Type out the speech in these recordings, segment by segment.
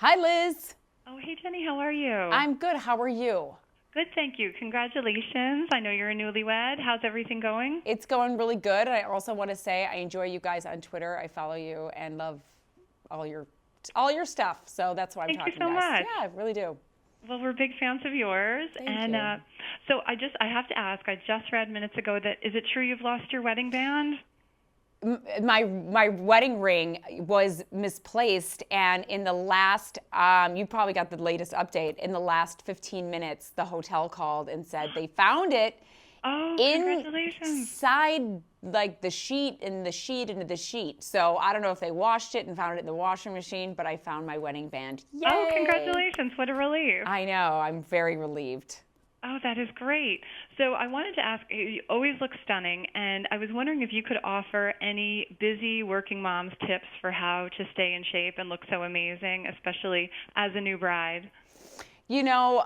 Hi, Liz. Oh, hey, Jenny, how are you? I'm good. How are you? Good, thank you. Congratulations. I know you're a newlywed. How's everything going? It's going really good. I also want to say I enjoy you guys on Twitter. I follow you and love all your all your stuff. So that's why I'm Thank you talking to so you guys. much. Yeah, I really do. Well, we're big fans of yours. Thank And you. so I have to ask, I just read minutes ago that, is it true you've lost your wedding band? My wedding ring was misplaced, and in the last you probably got the latest update. In the last 15 minutes, the hotel called and said they found it Oh, congratulations. inside like the sheet and the sheet into the sheet. So I don't know if they washed it and found it in the washing machine, but I found my wedding band. Oh, Yay! congratulations. What a relief. I know. I'm very relieved. Oh, that is great. So I wanted to ask, you always look stunning, and I was wondering if you could offer any busy working moms tips for how to stay in shape and look so amazing, especially as a new bride. You know,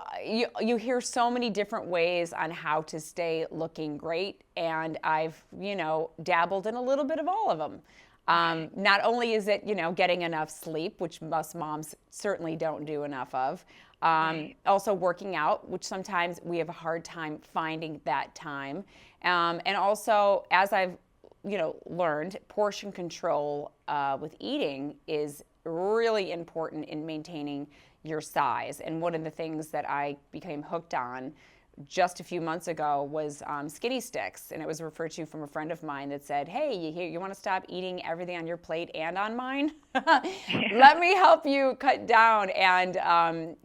you hear so many different ways on how to stay looking great, and I've, dabbled in a little bit of all of them. Not only is it, getting enough sleep, which most moms certainly don't do enough of, Right. also working out, which sometimes we have a hard time finding that time. And also, as I've, learned, portion control with eating is really important in maintaining your size. And one of the things that I became hooked on just a few months ago was skinny sticks, and it was referred to from a friend of mine that said, "Hey, you want to stop eating everything on your plate and on mine? Let me help you cut down." And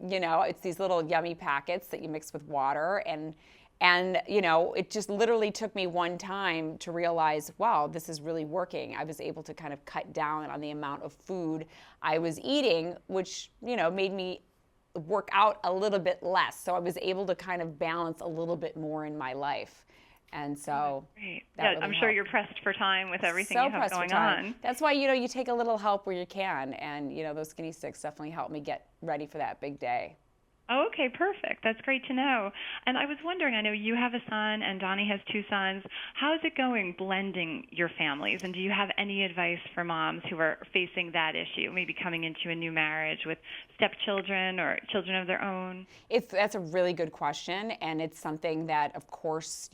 it's these little yummy packets that you mix with water, and it just literally took me one time to realize, wow, this is really working. I was able to kind of cut down on the amount of food I was eating, which made me work out a little bit less. So I was able to kind of balance a little bit more in my life. And so Great. that Yeah, really I'm sure helped. you're pressed for time with everything So you have pressed for going time. on. That's why, you take a little help where you can. And, those skinny sticks definitely helped me get ready for that big day. Oh, okay, perfect. That's great to know. And I was wondering, I know you have a son and Donnie has two sons. How's it going blending your families? And do you have any advice for moms who are facing that issue, maybe coming into a new marriage with stepchildren or children of their own? That's a really good question, and it's something that, of course,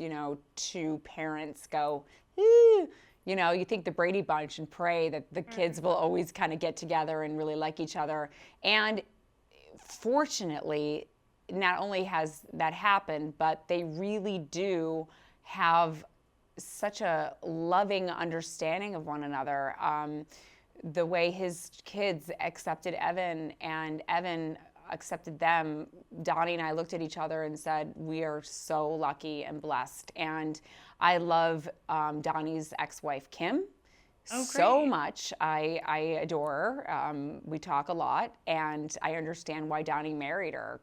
two parents go, "Ooh," you think the Brady Bunch and pray that the kids will always kind of get together and really like each other. And fortunately, not only has that happened, but they really do have such a loving understanding of one another. The way his kids accepted Evan and Evan accepted them, Donnie and I looked at each other and said, we are so lucky and blessed. And I love Donnie's ex-wife, Kim, Oh, so great. much. I adore her. We talk a lot, and I understand why Donnie married her.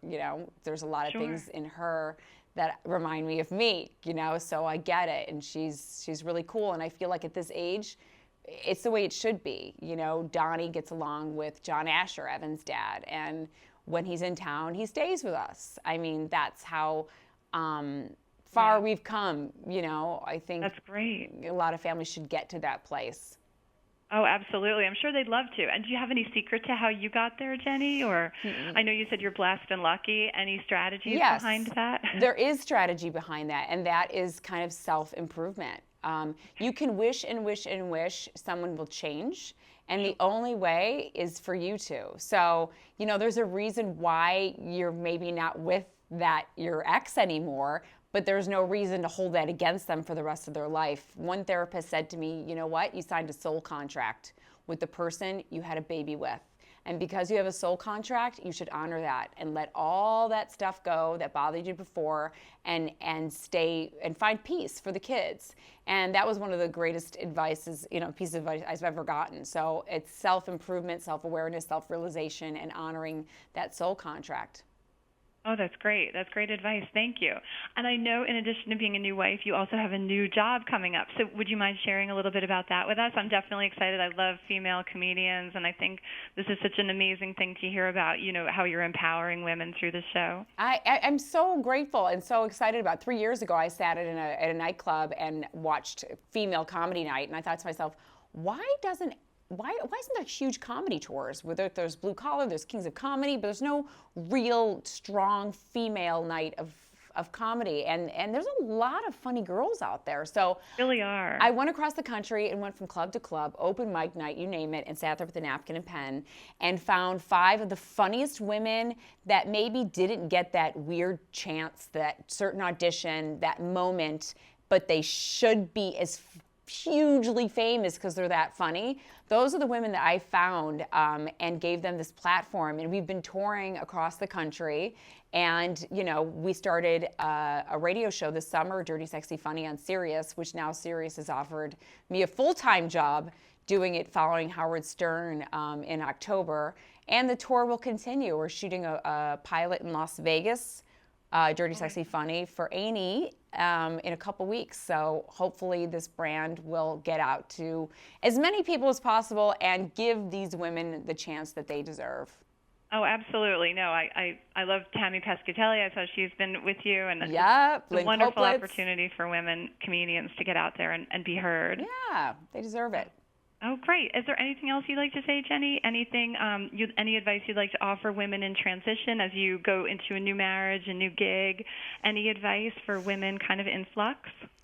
There's a lot of Sure. things in her that remind me of me. So I get it, and she's really cool. And I feel like at this age, it's the way it should be. Donnie gets along with John Asher, Evan's dad, and when he's in town, he stays with us. I mean, that's how far Yeah, we've come. I think that's great. a lot of families should get to that place. Oh, absolutely. I'm sure they'd love to. And do you have any secret to how you got there, Jenny? Or I know you said you're blessed and lucky. Any strategies behind Yes, that? there is strategy behind that, and that is kind of self-improvement. You can wish and wish and wish someone will change, and the only way is for you to. So, there's a reason why you're maybe not with your ex anymore, but there's no reason to hold that against them for the rest of their life. One therapist said to me, you know what? You signed a soul contract with the person you had a baby with. And because you have a soul contract, you should honor that and let all that stuff go that bothered you before, and stay and find peace for the kids. And that was one of the greatest pieces of advice I've ever gotten. So it's self-improvement, self-awareness, self-realization, and honoring that soul contract. Oh, that's great. That's great advice. Thank you. And I know in addition to being a new wife, you also have a new job coming up. So would you mind sharing a little bit about that with us? I'm definitely excited. I love female comedians, and I think this is such an amazing thing to hear about, how you're empowering women through the show. I'm so grateful and so excited about it. 3 years ago, I sat at a nightclub and watched female comedy night, and I thought to myself, why doesn't why isn't there huge comedy tours where there's Blue Collar, there's Kings of Comedy, but there's no real strong female night of comedy, and there's a lot of funny girls out there. So Really are. I went across the country and went from club to club, open mic night, you name it, and sat there with a napkin and pen and found 5 of the funniest women that maybe didn't get that weird chance, that certain audition, that moment, but they should be as hugely famous because they're that funny. Those are the women that I found and gave them this platform. And we've been touring across the country. And, you know, we started a radio show this summer, Dirty, Sexy, Funny on Sirius, which now Sirius has offered me a full-time job doing it following Howard Stern in October. And the tour will continue. We're shooting a pilot in Las Vegas, Dirty, Sexy, Funny for A&E in a couple weeks. So hopefully this brand will get out to as many people as possible and give these women the chance that they deserve. Oh, absolutely. No, I love Tammy Pescatelli. I saw she's been with you, and Yep, it's a wonderful opportunity for women comedians to get out there and be heard. Yeah, they deserve it. Oh, great. Is there anything else you'd like to say, Jenny? Anything, any advice you'd like to offer women in transition as you go into a new marriage, a new gig? Any advice for women kind of in flux?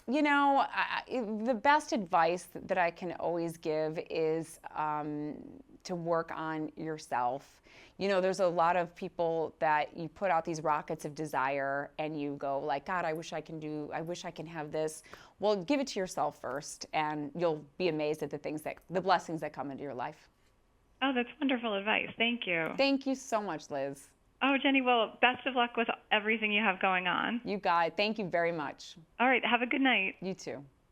You know, the best advice that I can always give is to work on yourself. You know, there's a lot of people that you put out these rockets of desire and you go like, God, I wish I can have this. Well, give it to yourself first and you'll be amazed at the blessings that come into your life. Oh, that's wonderful advice. Thank you. Thank you so much, Liz. Oh, Jenny, well, best of luck with everything you have going on. You guys, thank you very much. All right, have a good night. You too.